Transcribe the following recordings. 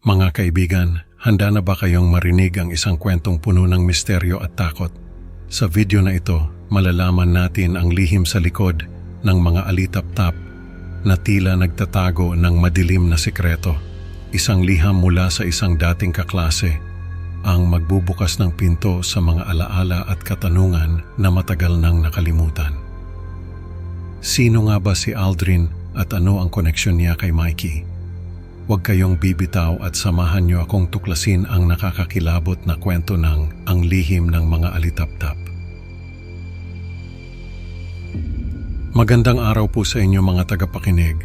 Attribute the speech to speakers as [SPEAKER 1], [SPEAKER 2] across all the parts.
[SPEAKER 1] Mga kaibigan, handa na ba kayong marinig ang isang kwentong puno ng misteryo at takot? Sa video na ito, malalaman natin ang lihim sa likod ng mga alitap-tap na tila nagtatago ng madilim na sikreto. Isang liham mula sa isang dating kaklase, ang magbubukas ng pinto sa mga alaala at katanungan na matagal nang nakalimutan. Sino nga ba si Aldrin at ano ang koneksyon niya kay Mikey? Huwag kayong bibitaw at samahan niyo akong tuklasin ang nakakakilabot na kwento ng ang lihim ng mga alitap-tap. Magandang araw po sa inyo mga tagapakinig.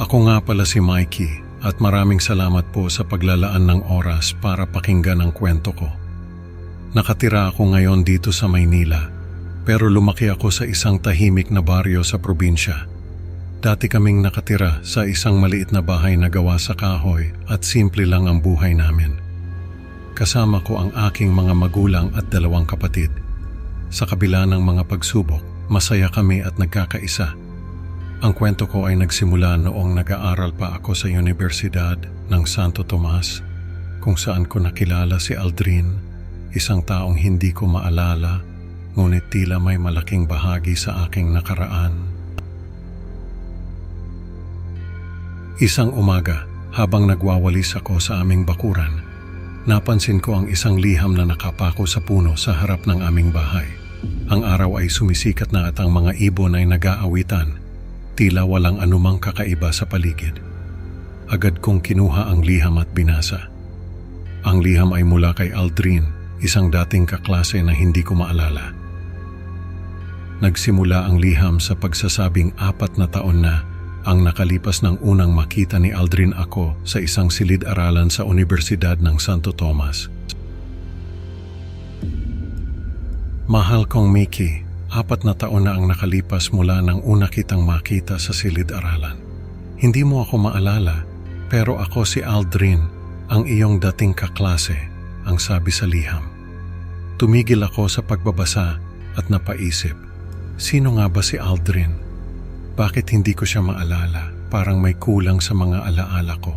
[SPEAKER 1] Ako nga pala si Mikey at maraming salamat po sa paglalaan ng oras para pakinggan ang kwento ko. Nakatira ako ngayon dito sa Maynila, pero lumaki ako sa isang tahimik na baryo sa probinsya. Dati kaming nakatira sa isang maliit na bahay na gawa sa kahoy at simple lang ang buhay namin. Kasama ko ang aking mga magulang at 2 kapatid. Sa kabila ng mga pagsubok, masaya kami at nagkakaisa. Ang kwento ko ay nagsimula noong nag-aaral pa ako sa Universidad ng Santo Tomas, kung saan ko nakilala si Aldrin, isang taong hindi ko maalala, ngunit tila may malaking bahagi sa aking nakaraan. Isang umaga, habang nagwawalis ako sa aming bakuran, napansin ko ang isang liham na nakapako sa puno sa harap ng aming bahay. Ang araw ay sumisikat na at ang mga ibon ay nag-aawitan, tila walang anumang kakaiba sa paligid. Agad kong kinuha ang liham at binasa. Ang liham ay mula kay Aldrin, isang dating kaklase na hindi ko maalala. Nagsimula ang liham sa pagsasabing 4 na taon na ang nakalipas ng unang makita ni Aldrin ako sa isang silid-aralan sa Universidad ng Santo Tomas. Mahal kong Mickey, 4 na taon na ang nakalipas mula nang una kitang makita sa silid-aralan. Hindi mo ako maalala, pero ako si Aldrin, ang iyong dating kaklase, ang sabi sa liham. Tumigil ako sa pagbabasa at napaisip, sino nga ba si Aldrin? Bakit hindi ko siya maalala? Parang may kulang sa mga alaala ko.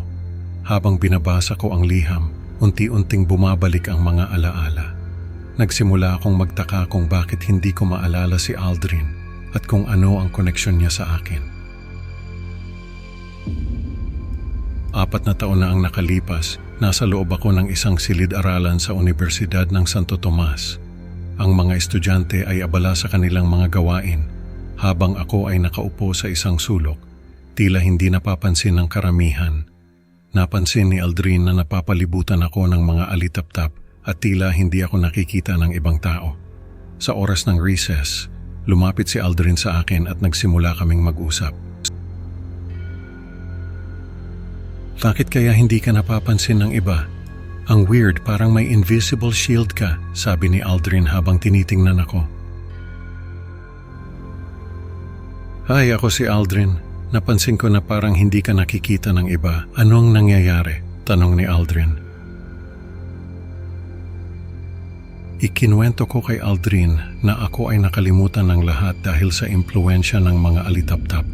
[SPEAKER 1] Habang binabasa ko ang liham, unti-unting bumabalik ang mga alaala. Nagsimula akong magtaka kung bakit hindi ko maalala si Aldrin at kung ano ang koneksyon niya sa akin. 4 na taon na ang nakalipas, nasa loob ako ng isang silid-aralan sa Universidad ng Santo Tomas. Ang mga estudyante ay abala sa kanilang mga gawain, habang ako ay nakaupo sa isang sulok, tila hindi napapansin ng karamihan. Napansin ni Aldrin na napapalibutan ako ng mga alitap-tap at tila hindi ako nakikita ng ibang tao. Sa oras ng recess, lumapit si Aldrin sa akin at nagsimula kaming mag-usap. Bakit kaya hindi ka napapansin ng iba? Ang weird, parang may invisible shield ka, sabi ni Aldrin habang tinitingnan ako. Hi, ako si Aldrin. Napansin ko na parang hindi ka nakikita ng iba. Anong nangyayari? Tanong ni Aldrin. Ikinuwento ko kay Aldrin na ako ay nakalimutan ng lahat dahil sa impluwensya ng mga alitap-tap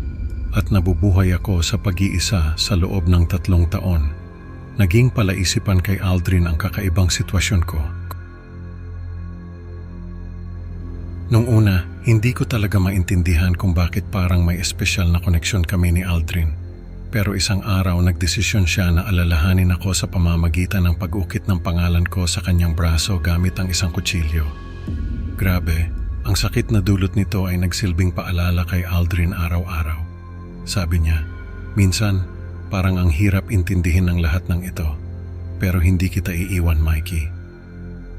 [SPEAKER 1] at nabubuhay ako sa pag-iisa sa loob ng 3 taon. Naging palaisipan kay Aldrin ang kakaibang sitwasyon ko. Nung una, hindi ko talaga maintindihan kung bakit parang may espesyal na koneksyon kami ni Aldrin. Pero isang araw nagdesisyon siya na alalahanin ako sa pamamagitan ng pag-ukit ng pangalan ko sa kanyang braso gamit ang isang kutsilyo. Grabe, ang sakit na dulot nito ay nagsilbing paalala kay Aldrin araw-araw. Sabi niya, minsan parang ang hirap intindihin ang lahat ng ito, pero hindi kita iiwan, Mikey.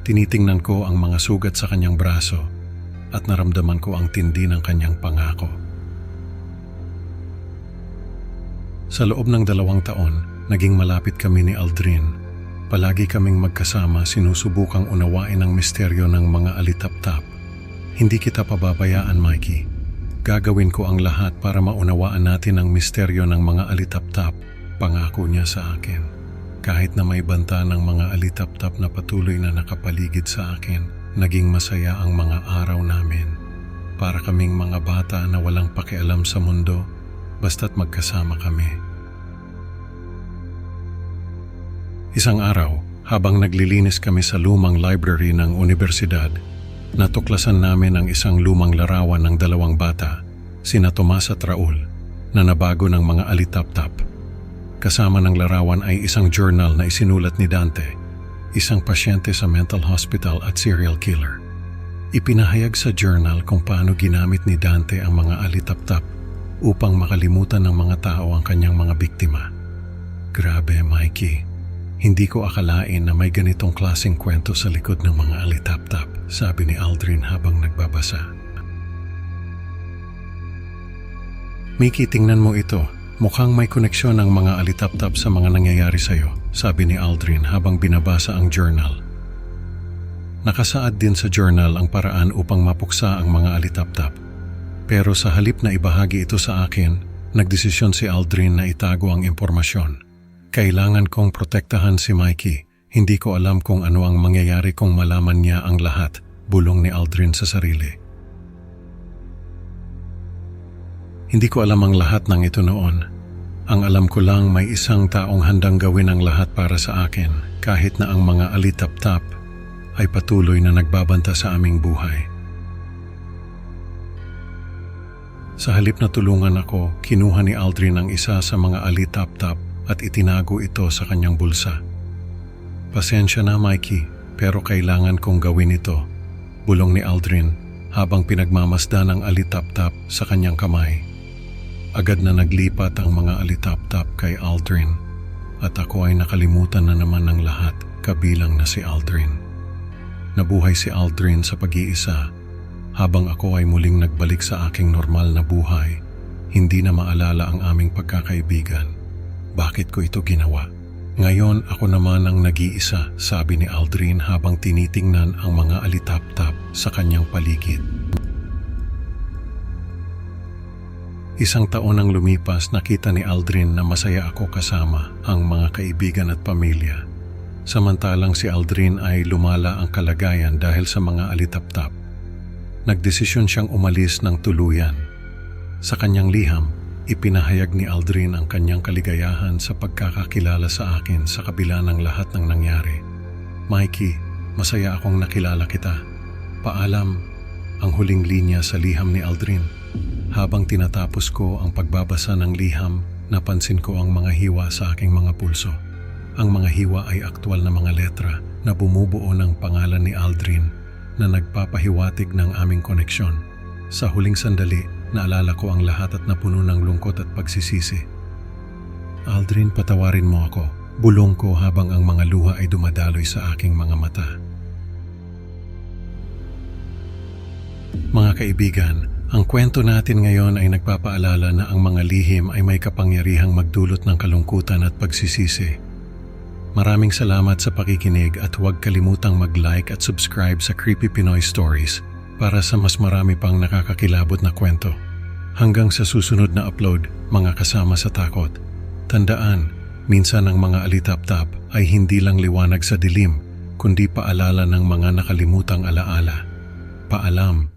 [SPEAKER 1] Tinitingnan ko ang mga sugat sa kanyang braso at naramdaman ko ang tindi ng kanyang pangako. Sa loob ng 2 taon, naging malapit kami ni Aldrin. Palagi kaming magkasama, sinusubukang unawain ang misteryo ng mga alitap-tap. Hindi kita pababayaan, Mikey. Gagawin ko ang lahat para maunawaan natin ang misteryo ng mga alitap-tap, pangako niya sa akin. Kahit na may banta ng mga alitap-tap na patuloy na nakapaligid sa akin, naging masaya ang mga araw namin. Para kaming mga bata na walang pakialam sa mundo, basta't magkasama kami. Isang araw, habang naglilinis kami sa lumang library ng universidad, natuklasan namin ang isang lumang larawan ng dalawang bata, sina Tomas at Raul, na nabago ng mga alitap-tap. Kasama ng larawan ay isang journal na isinulat ni Dante, isang pasyente sa mental hospital at serial killer. Ipinahayag sa journal kung paano ginamit ni Dante ang mga alitap-tap upang makalimutan ng mga tao ang kanyang mga biktima. Grabe, Mikey. Hindi ko akalain na may ganitong klaseng kwento sa likod ng mga alitap-tap, sabi ni Aldrin habang nagbabasa. Mickey, tingnan mo ito. Mukhang may koneksyon ang mga alitap-tap sa mga nangyayari sa'yo, sabi ni Aldrin habang binabasa ang journal. Nakasaad din sa journal ang paraan upang mapuksa ang mga alitap-tap. Pero sa halip na ibahagi ito sa akin, nagdesisyon si Aldrin na itago ang impormasyon. Kailangan kong protektahan si Mikey. Hindi ko alam kung ano ang mangyayari kung malaman niya ang lahat, bulong ni Aldrin sa sarili. Hindi ko alam ang lahat ng ito noon. Ang alam ko lang may isang taong handang gawin ang lahat para sa akin, kahit na ang mga alitap-tap ay patuloy na nagbabanta sa aming buhay. Sa halip na tulungan ako, kinuha ni Aldrin ang isa sa mga alitap-tap at itinago ito sa kanyang bulsa. Pasensya na, Mikey, pero kailangan kong gawin ito, bulong ni Aldrin habang pinagmamasdan ang alitap-tap sa kanyang kamay. Agad na naglipat ang mga alitap-tap kay Aldrin at ako ay nakalimutan na naman ng lahat, kabilang na si Aldrin. Nabuhay si Aldrin sa pag-iisa habang ako ay muling nagbalik sa aking normal na buhay. Hindi na maalala ang aming pagkakaibigan. Bakit ko ito ginawa? Ngayon ako naman ang nag-iisa, sabi ni Aldrin habang tinitingnan ang mga alitap-tap sa kanyang paligid. Isang taon ang lumipas, nakita ni Aldrin na masaya ako kasama ang mga kaibigan at pamilya. Samantalang si Aldrin ay lumala ang kalagayan dahil sa mga alitap-tap. Nagdesisyon siyang umalis ng tuluyan. Sa kanyang liham, ipinahayag ni Aldrin ang kanyang kaligayahan sa pagkakakilala sa akin sa kabila ng lahat ng nangyari. Mikey, masaya akong nakilala kita. Paalam, ang huling linya sa liham ni Aldrin. Habang tinatapos ko ang pagbabasa ng liham, napansin ko ang mga hiwa sa aking mga pulso. Ang mga hiwa ay aktwal na mga letra na bumubuo ng pangalan ni Aldrin na nagpapahiwatig ng aming koneksyon. Sa huling sandali, naalala ko ang lahat at napuno ng lungkot at pagsisisi. Aldrin, patawarin mo ako, bulong ko habang ang mga luha ay dumadaloy sa aking mga mata. Mga kaibigan, ang kwento natin ngayon ay nagpapaalala na ang mga lihim ay may kapangyarihang magdulot ng kalungkutan at pagsisisi. Maraming salamat sa pakikinig at huwag kalimutang mag-like at subscribe sa Creepy Pinoy Stories para sa mas marami pang nakakakilabot na kwento. Hanggang sa susunod na upload, mga kasama sa takot. Tandaan, minsan ang mga alitap-tap ay hindi lang liwanag sa dilim, kundi paalala ng mga nakalimutang alaala. Paalam.